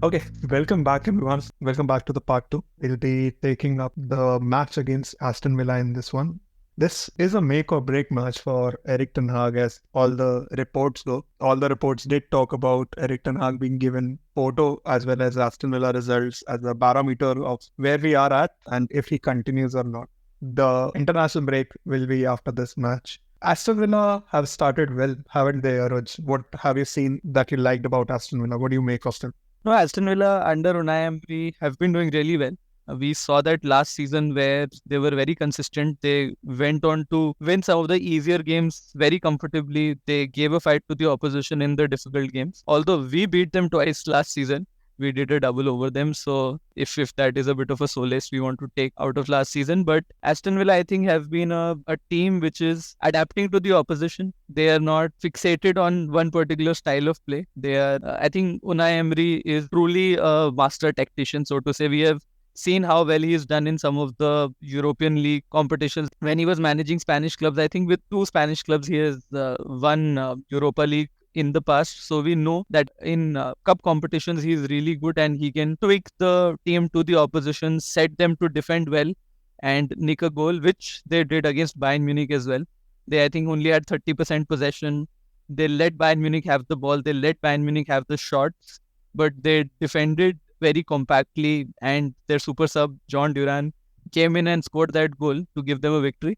Okay, welcome back everyone. Welcome back to the part two. We'll be taking up the match against Aston Villa in this one. This is a make or break match for Erik ten Hag as all the reports go. All the reports did talk about Erik ten Hag being given Porto as well as Aston Villa results as a barometer of where we are at and if he continues or not. The international break will be after this match. Aston Villa have started well, haven't they, Aroj? What have you seen that you liked about Aston Villa? What do you make of them? No, Aston Villa under Unai Emery have been doing really well. We saw that last season where they were very consistent. They went on to win some of the easier games very comfortably. They gave a fight to the opposition in the difficult games. Although we beat them twice last season, we did a double over them. So if that is a bit of a solace we want to take out of last season. But Aston Villa, I think, have been a team which is adapting to the opposition. They are not fixated on one particular style of play. They are, I think, Unai Emery is truly a master tactician, so to say. We have seen how well he has done in some of the European League competitions. When he was managing Spanish clubs, I think with two Spanish clubs, he has won Europa League in the past. So we know that in cup competitions, he's really good and he can tweak the team to the opposition, set them to defend well and nick a goal, which they did against Bayern Munich as well. They, I think, only had 30% possession. They let Bayern Munich have the ball. They let Bayern Munich have the shots, but they defended very compactly. And their super sub, John Duran, came in and scored that goal to give them a victory.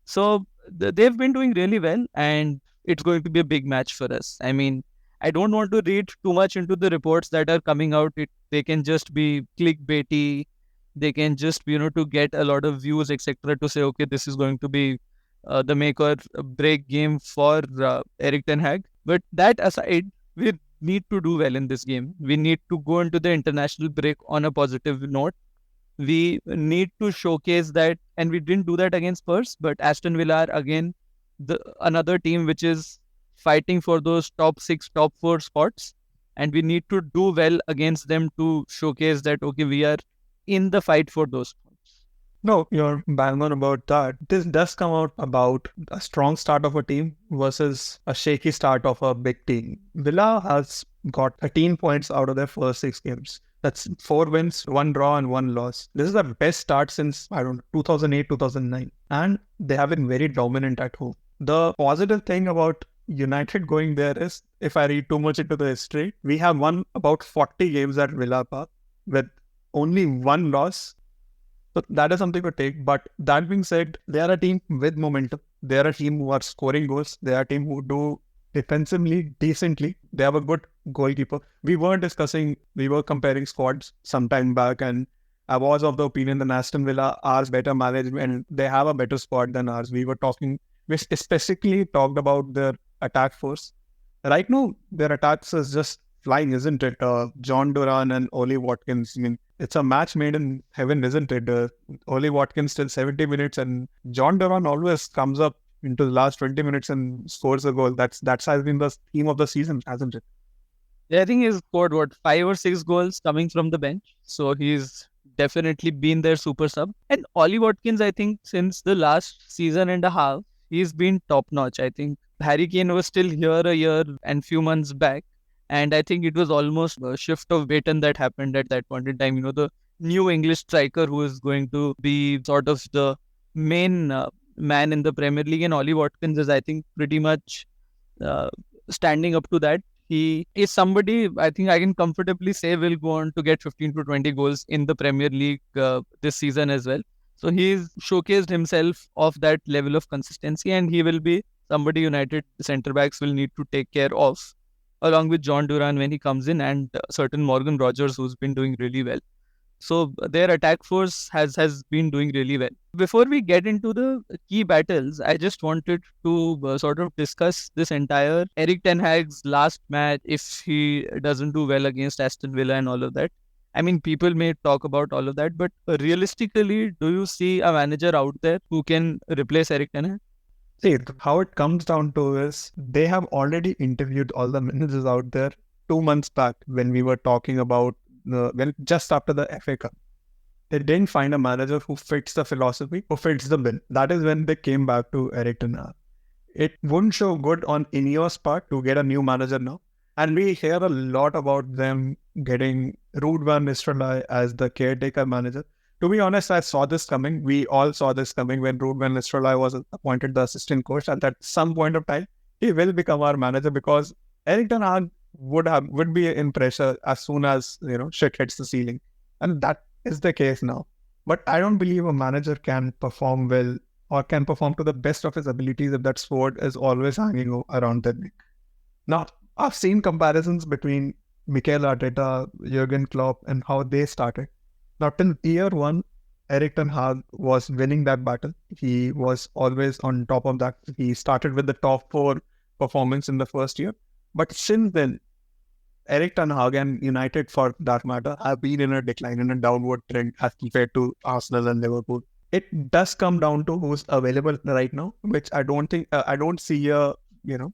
So they've been doing really well, and it's going to be a big match for us. I mean, I don't want to read too much into the reports that are coming out. They can just be clickbaity. They can just be, to get a lot of views, etc. To say, okay, this is going to be the make or break game for Erik ten Hag. But that aside, we need to do well in this game. We need to go into the international break on a positive note. We need to showcase that, and we didn't do that against Spurs, but Aston Villa are again another team which is fighting for those top 6, top 4 spots, and we need to do well against them to showcase that, okay, we are in the fight for those spots. No, you're bang on about that. This does come out about a strong start of a team versus a shaky start of a big team. Villa has got 13 points out of their first 6 games. That's 4 wins, 1 draw, and 1 loss. This is the best start since, 2008, 2009. And they have been very dominant at home. The positive thing about United going there is, if I read too much into the history, we have won about 40 games at Villa Park with only 1 loss. So that is something to take. But that being said, they are a team with momentum. They are a team who are scoring goals. They are a team who do defensively decently. They have a good goalkeeper. We were comparing squads some time back, and I was of the opinion that Aston Villa are better managed and they have a better squad than ours. We specifically talked about their attack force. Right now, their attacks is just flying, isn't it? John Duran and Oli Watkins. I mean, it's a match made in heaven, isn't it? Oli Watkins till 70 minutes, and John Duran always comes up into the last 20 minutes and scores a goal. That's has been the theme of the season, hasn't it? Yeah, I think he's scored 5 or 6 goals coming from the bench. So he's definitely been their super sub. And Ollie Watkins, I think, since the last season and a half, he's been top notch. I think Harry Kane was still here a year and few months back. And I think it was almost a shift of Baton that happened at that point in time. The new English striker who is going to be sort of the main man in the Premier League. And Ollie Watkins is, I think, pretty much standing up to that. He is somebody I think I can comfortably say will go on to get 15 to 20 goals in the Premier League this season as well. So he's showcased himself of that level of consistency, and he will be somebody United centre backs will need to take care of, along with John Duran when he comes in, and certain Morgan Rogers who's been doing really well. So their attack force has been doing really well. Before we get into the key battles, I just wanted to sort of discuss this entire Erik ten Hag's last match, if he doesn't do well against Aston Villa and all of that. I mean, people may talk about all of that, but realistically, do you see a manager out there who can replace Erik ten Hag? See, how it comes down to is they have already interviewed all the managers out there 2 months back when we were talking about just after the FA Cup. They didn't find a manager who fits the philosophy, who fits the bill. That is when they came back to Erik ten Hag. It wouldn't show good on Ineos' part to get a new manager now. And we hear a lot about them getting Ruud van Nistelrooy as the caretaker manager. To be honest, I saw this coming. We all saw this coming when Ruud van Nistelrooy was appointed the assistant coach. And at some point of time, he will become our manager because Erik ten Hag would be in pressure as soon as shit hits the ceiling, and that is the case now. But I don't believe a manager can perform well or can perform to the best of his abilities if that sword is always hanging around their neck. Now, I've seen comparisons between Mikel Arteta, Jurgen Klopp, and how they started. Now, till year one, Erik ten Hag was winning that battle. He was always on top of that. He started with the top 4 performance in the first year. But since then, Erik ten Hag and United, for that matter, have been in a decline, in a downward trend as compared to Arsenal and Liverpool. It does come down to who's available right now, which I don't see a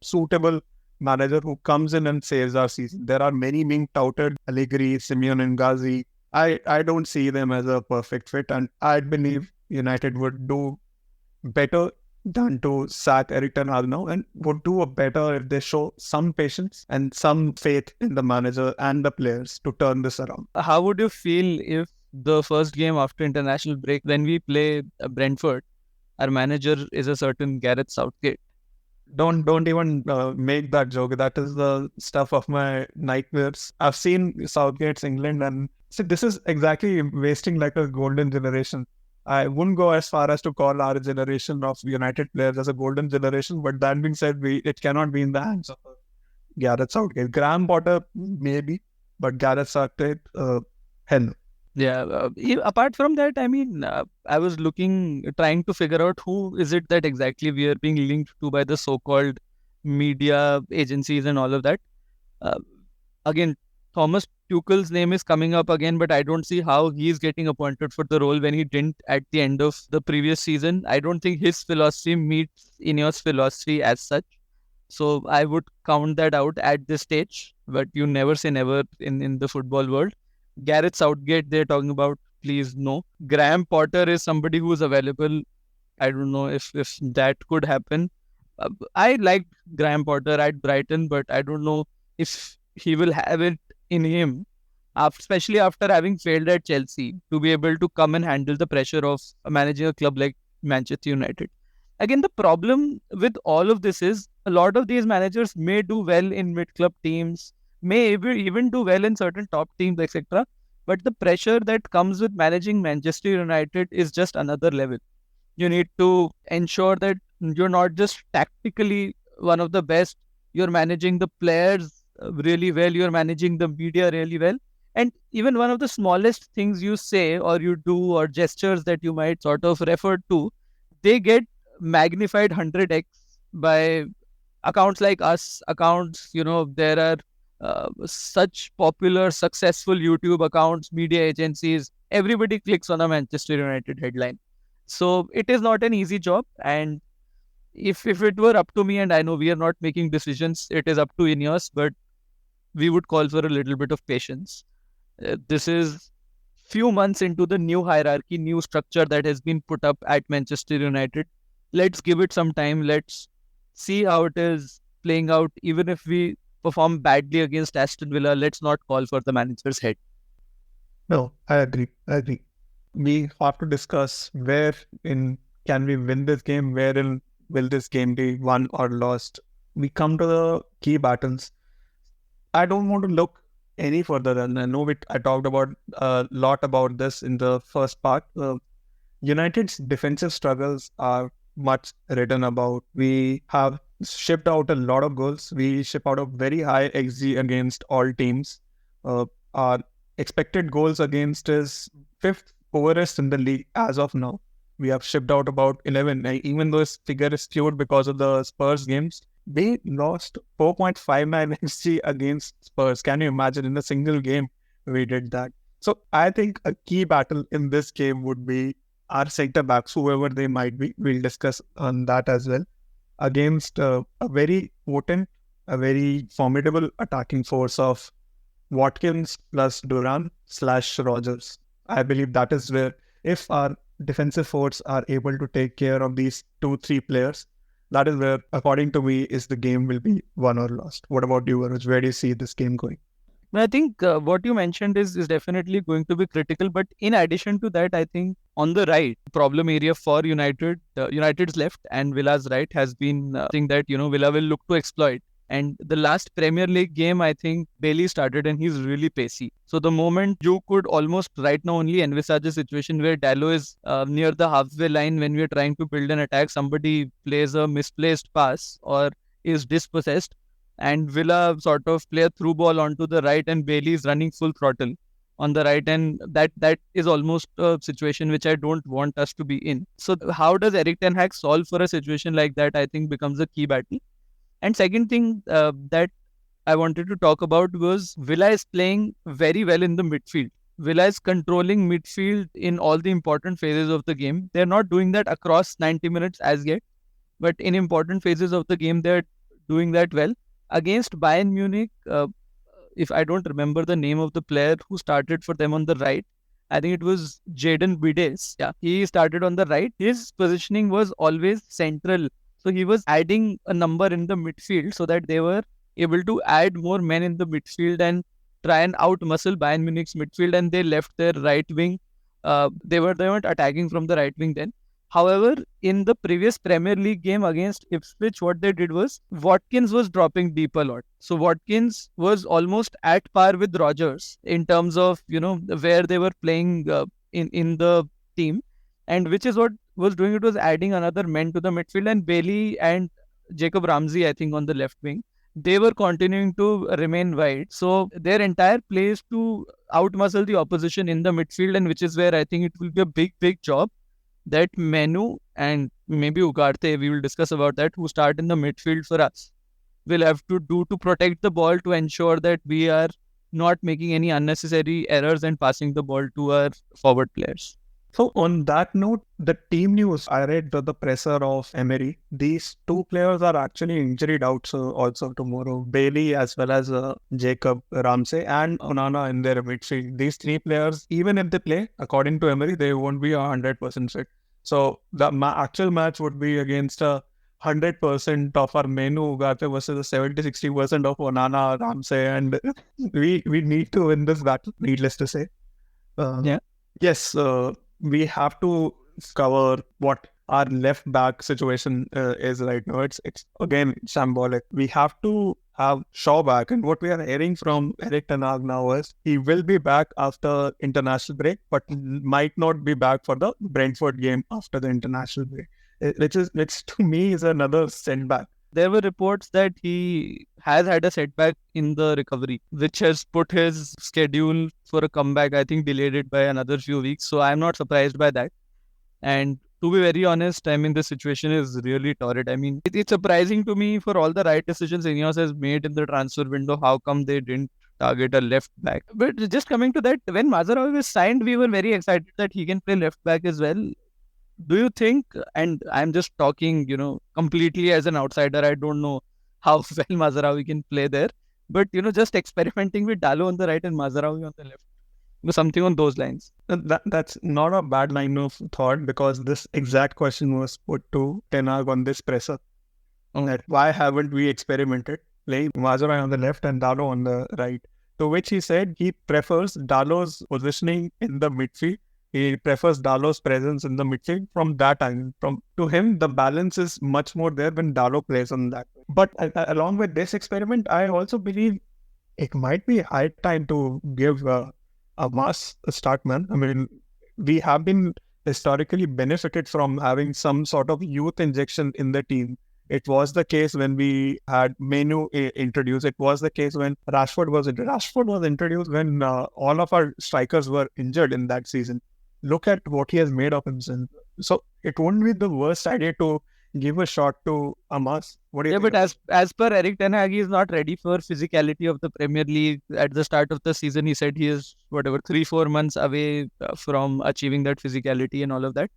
suitable manager who comes in and saves our season. There are many being touted: Allegri, Simeone, and Ghazi. I don't see them as a perfect fit, and I believe United would do better than to sack Erik ten Hag now, and would do a better if they show some patience and some faith in the manager and the players to turn this around. How would you feel if the first game after international break, when we play Brentford, our manager is a certain Gareth Southgate? Don't even make that joke. That is the stuff of my nightmares. I've seen Southgate's England, and see, this is exactly wasting like a golden generation. I wouldn't go as far as to call our generation of United players as a golden generation, but that being said, it cannot be in the hands of Gareth Southgate. Graham Potter, maybe, but Gareth Southgate, hell no. Yeah. Apart from that, I mean, I was trying to figure out who is it that exactly we are being linked to by the so-called media agencies and all of that. Again, Thomas Tuchel's name is coming up again, but I don't see how he's getting appointed for the role when he didn't at the end of the previous season. I don't think his philosophy meets Ineos' philosophy as such. So I would count that out at this stage, but you never say never in the football world. Gareth Southgate, they're talking about, please no. Graham Potter is somebody who is available. I don't know if that could happen. I liked Graham Potter at Brighton, but I don't know if he will have it in him, especially after having failed at Chelsea, to be able to come and handle the pressure of managing a club like Manchester United. Again, the problem with all of this is a lot of these managers may do well in mid-club teams, may even do well in certain top teams, etc. But the pressure that comes with managing Manchester United is just another level. You need to ensure that you're not just tactically one of the best, you're managing the players really well, you're managing the media really well. And even one of the smallest things you say or you do or gestures that you might sort of refer to, they get magnified 100x by accounts like us, accounts, there are such popular, successful YouTube accounts, media agencies, everybody clicks on a Manchester United headline. So it is not an easy job. And if it were up to me, and I know we are not making decisions, it is up to Ineos, but we would call for a little bit of patience. This is few months into the new hierarchy, new structure that has been put up at Manchester United. Let's give it some time. Let's see how it is playing out. Even if we perform badly against Aston Villa, let's not call for the manager's head. No, I agree. We have to discuss can we win this game, wherein will this game be won or lost. We come to the key battles. I don't want to look any further than, I talked about a lot about this in the first part. United's defensive struggles are much written about. We have shipped out a lot of goals. We ship out a very high XG against all teams. Our expected goals against is 5th poorest in the league as of now. We have shipped out about 11. Even though this figure is skewed because of the Spurs games, they lost 4.59 XG against Spurs. Can you imagine? In a single game, we did that. So I think a key battle in this game would be our centre backs, whoever they might be. We'll discuss on that as well. Against a very potent, a very formidable attacking force of Watkins plus Duran/Rogers. I believe that is where, if our defensive force are able to take care of these 2-3 players, That is where, according to me, is the game will be won or lost. What about you, Anuj? Where do you see this game going? I think what you mentioned is definitely going to be critical. But in addition to that, I think on the right, problem area for United, United's left and Villa's right has been thing that, Villa will look to exploit. And the last Premier League game, I think Bailey started and he's really pacey. So the moment you could almost right now only envisage a situation where Dalot is near the halfway line when we're trying to build an attack, somebody plays a misplaced pass or is dispossessed and Villa sort of play a through ball onto the right and Bailey is running full throttle on the right, and that is almost a situation which I don't want us to be in. So how does Eric Ten Hag solve for a situation like that, I think becomes a key battle. And second thing that I wanted to talk about was Villa is playing very well in the midfield. Villa is controlling midfield in all the important phases of the game. They're not doing that across 90 minutes as yet, but in important phases of the game, they're doing that well. Against Bayern Munich, if I don't remember the name of the player who started for them on the right, I think it was Jaden Bides. Yeah, he started on the right. His positioning was always central. So he was adding a number in the midfield so that they were able to add more men in the midfield and try and outmuscle Bayern Munich's midfield. And they left their right wing. They weren't attacking from the right wing then. However, in the previous Premier League game against Ipswich, what they did was Watkins was dropping deep a lot. So Watkins was almost at par with Rodgers in terms of, where they were playing in the team. And which is what was doing it was adding another man to the midfield, and Bailey and Jacob Ramsey, I think, on the left wing. They were continuing to remain wide. So their entire play is to outmuscle the opposition in the midfield, and which is where I think it will be a big, big job that Menu and maybe Ugarte, we will discuss about that, who start in the midfield for us, will have to do to protect the ball to ensure that we are not making any unnecessary errors and passing the ball to our forward players. So on that note, the team news, I read the presser of Emery. These two players are actually injured out so also tomorrow. Bailey as well as Jacob Ramsey and Onana in their midfield. These three players, even if they play, according to Emery, they won't be 100% fit. So the actual match would be against 100% of our Menu Ugarte versus 70-60% of Onana, Ramsey, and we need to win this battle, needless to say. Yes, we have to cover what our left back situation is right now. It's again shambolic. We have to have Shaw back, and what we are hearing from Eric Ten Hag now is he will be back after international break, but might not be back for the Brentford game after the international break, which to me is another setback. There were reports that he has had a setback in the recovery, which has put his schedule for a comeback, I think, delayed it by another few weeks. So I'm not surprised by that. And to be very honest, I mean, the situation is really torrid. I mean, it's surprising to me for all the right decisions Ineos has made in the transfer window. How come they didn't target a left back? But just coming to that, when Mazraoui was signed, we were very excited that he can play left back as well. Do you think, and I'm just talking, completely as an outsider, I don't know how well Mazraoui can play there, but, just experimenting with Dalot on the right and Mazraoui on the left, something on those lines. That's not a bad line of thought, because this exact question was put to Ten Hag on this presser. That why haven't we experimented playing Mazraoui on the left and Dalot on the right? To which he said he prefers Dalot's positioning in the midfield. He prefers Dalot's presence in the midfield from that angle. To him, the balance is much more there when Dalot plays on that. But along with this experiment, I also believe it might be high time to give a mass start, man. I mean, we have been historically benefited from having some sort of youth injection in the team. It was the case when we had Menu introduced. It was the case when Rashford was introduced. Rashford was introduced when all of our strikers were injured in that season. Look at what he has made of himself. So it won't be the worst idea to give a shot to Amas. What do you think? But as per Eric Ten Hag, he is not ready for physicality of the Premier League. At the start of the season, he said he is 3-4 months away from achieving that physicality and all of that.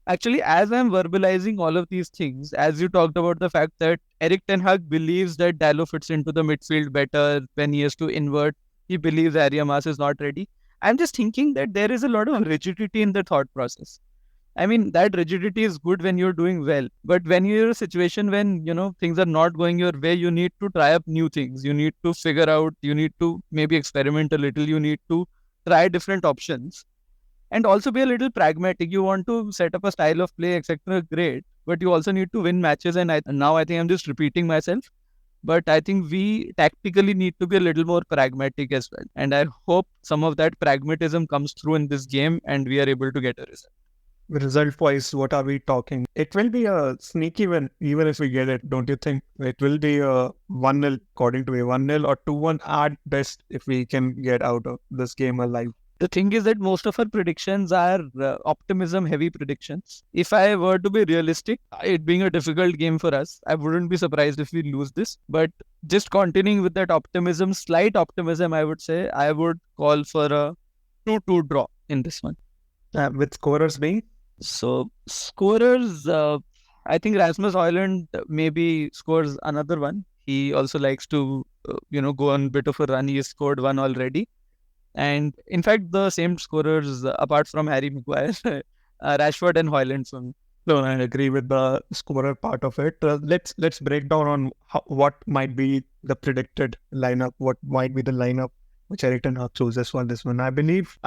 Actually, as I'm verbalizing all of these things, as you talked about the fact that Eric Ten Hag believes that Dalot fits into the midfield better when he has to invert, he believes Arias is not ready. I'm just thinking that there is a lot of rigidity in the thought process. I mean, that rigidity is good when you're doing well. But when you're in a situation when, things are not going your way, you need to try up new things. You need to figure out, you need to maybe experiment a little. You need to try different options and also be a little pragmatic. You want to set up a style of play, etc. Great. But you also need to win matches. And now I think I'm just repeating myself. But I think we tactically need to be a little more pragmatic as well. And I hope some of that pragmatism comes through in this game and we are able to get a result. Result wise, what are we talking? It will be a sneaky win, even if we get it, don't you think? It will be a 1-0, according to me, 1-0 or 2-1 at best if we can get out of this game alive. The thing is that most of our predictions are optimism heavy predictions. If I were to be realistic, it being a difficult game for us, I wouldn't be surprised if we lose this. But just continuing with that optimism, slight optimism, I would say, I would call for a 2-2 draw in this one. With scorers being? So, scorers, I think Rasmus Højlund maybe scores another one. He also likes to, go on a bit of a run. He has scored one already. And in fact, the same scorers, apart from Harry Maguire, Rashford and Højlund. So, No, I agree with the scorer part of it. Let's break down on what might be the predicted lineup, what might be the lineup which Erik Ten Hag chooses for this one. I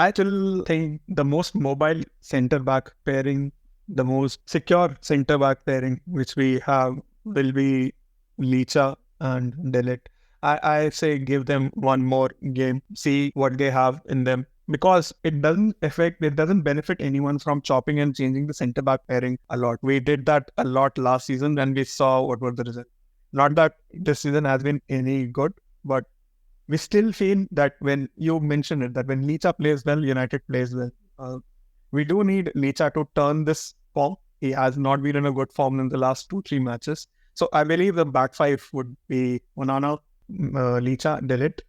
still think the most mobile centre-back pairing, the most secure centre-back pairing which we have will be Licha and De Ligt. I say give them one more game, see what they have in them. Because it doesn't benefit anyone from chopping and changing the centre-back pairing a lot. We did that a lot last season and we saw what was the result. Not that this season has been any good, but we still feel that when you mentioned it, that when Licha plays well, United plays well. We do need Licha to turn this form. He has not been in a good form in the last 2-3 matches. So I believe the back five would be Onana, Licha, De Ligt,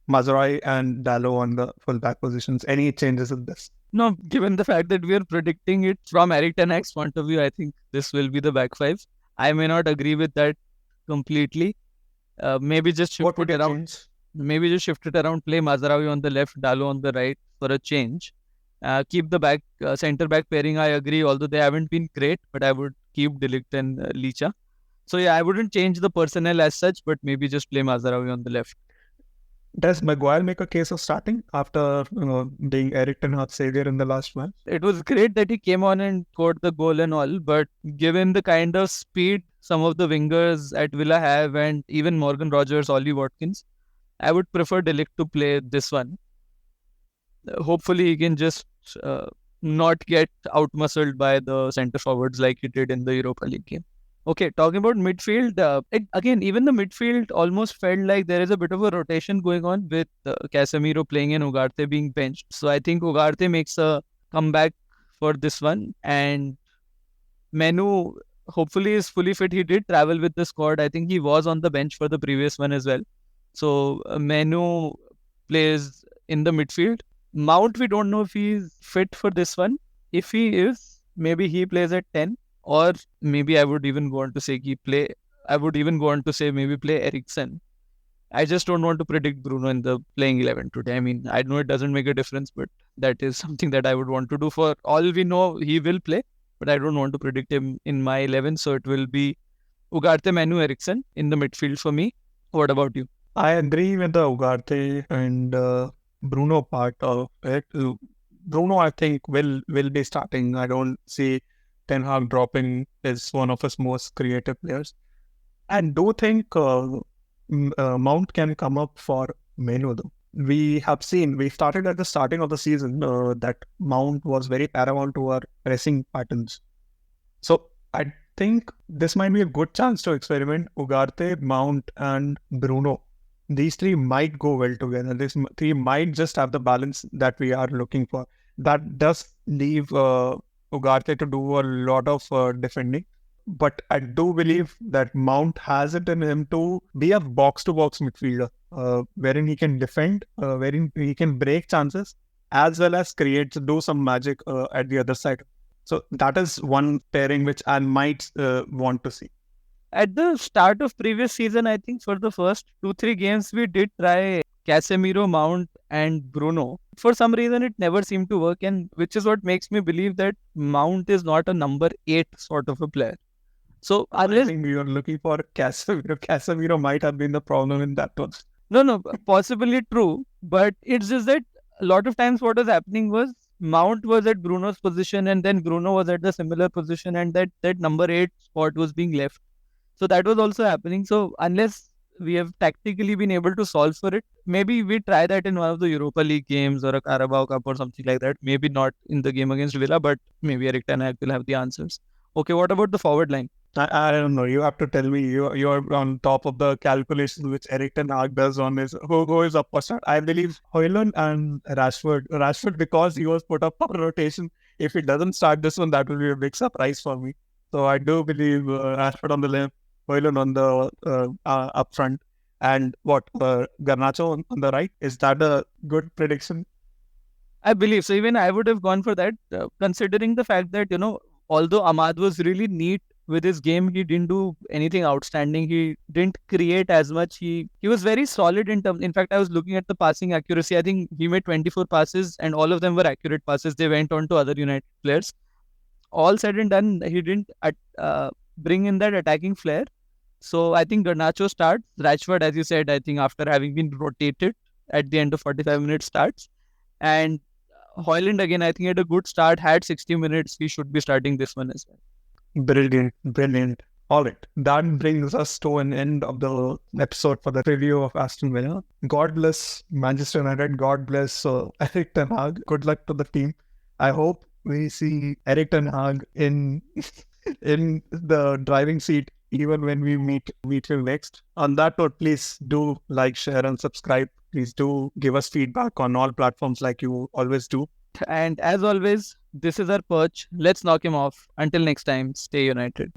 Mazraoui and Dalot on the full back positions. Any changes in this? No, given the fact that we are predicting it from Erik Ten Hag's point of view, I think this will be the back five. I may not agree with that completely. Maybe just shift it around. Change? Maybe just shift it around, play Mazraoui on the left, Dalot on the right for a change. Keep the centre-back pairing, I agree, although they haven't been great, but I would keep De Ligt and Licha. So yeah, I wouldn't change the personnel as such, but maybe just play Mazraoui on the left. Does Maguire make a case of starting after being Erik Ten Hag's savior in the last match? It was great that he came on and scored the goal and all, but given the kind of speed some of the wingers at Villa have, and even Morgan Rogers, Ollie Watkins, I would prefer De Ligt to play this one. Hopefully he can just not get outmuscled by the centre forwards like he did in the Europa League game. Okay, talking about midfield, even the midfield almost felt like there is a bit of a rotation going on with Casemiro playing and Ugarte being benched. So I think Ugarte makes a comeback for this one, and Menu hopefully is fully fit. He did travel with the squad. I think he was on the bench for the previous one as well. So Menu plays in the midfield. Mount, we don't know if he's fit for this one. If he is, maybe he plays at 10. Or maybe I would even go on to say maybe play Eriksen. I just don't want to predict Bruno in the playing 11 today. I mean, I know it doesn't make a difference, but that is something that I would want to do. For all we know, he will play, but I don't want to predict him in my 11. So it will be Ugarte, Manu, Eriksen in the midfield for me. What about you? I agree with the Ugarte and Bruno part of it. Bruno, I think, will be starting. I don't see Ten Hag dropping is one of his most creative players. And do think Mount can come up for Menu though. We started at the starting of the season that Mount was very paramount to our pressing patterns. So I think this might be a good chance to experiment. Ugarte, Mount and Bruno. These three might go well together. These three might just have the balance that we are looking for. That does leave Ugarte to do a lot of defending. But I do believe that Mount has it in him to be a box-to-box midfielder, wherein he can defend, wherein he can break chances, as well as do some magic at the other side. So that is one pairing which I might want to see. At the start of previous season, I think for the first 2-3 games, we did try Casemiro, Mount and Bruno. For some reason, it never seemed to work, and which is what makes me believe that Mount is not a number 8 sort of a player. So I unless think we were looking for Casemiro. Casemiro might have been the problem in that one. no, possibly true, but it's just that a lot of times what was happening was Mount was at Bruno's position, and then Bruno was at the similar position, and that number 8 spot was being left. So that was also happening. So unless we have tactically been able to solve for it, maybe we try that in one of the Europa League games or a Carabao Cup or something like that. Maybe not in the game against Villa, but maybe Erik ten Hag will have the answers. Okay, what about the forward line? I don't know. You have to tell me. You're on top of the calculations which Erik ten Hag does on his who is up for start. I believe Højlund and Rashford. Rashford because he was put up for rotation. If he doesn't start this one, that will be a big surprise for me. So I do believe Rashford on the left, Højlund on the up front, and Garnacho on the right. Is that a good prediction? I believe so. Even I would have gone for that, considering the fact that, although Ahmad was really neat with his game, he didn't do anything outstanding. He didn't create as much. He was very solid in terms. In fact, I was looking at the passing accuracy. I think he made 24 passes, and all of them were accurate passes. They went on to other United players. All said and done, he didn't bring in that attacking flair. So I think Garnacho starts. Rashford, as you said, I think after having been rotated at the end of 45 minutes starts. And Højlund again, I think had a good start, had 60 minutes. He should be starting this one as well. Brilliant, brilliant. All right, that brings us to an end of the episode for the review of Aston Villa. God bless Manchester United. God bless Erik ten Hag. Good luck to the team. I hope we see Erik ten Hag in the driving seat even when we meet him next. On that note, please do like, share, and subscribe. Please do give us feedback on all platforms like you always do. And as always, this is our perch. Let's knock him off. Until next time, stay united.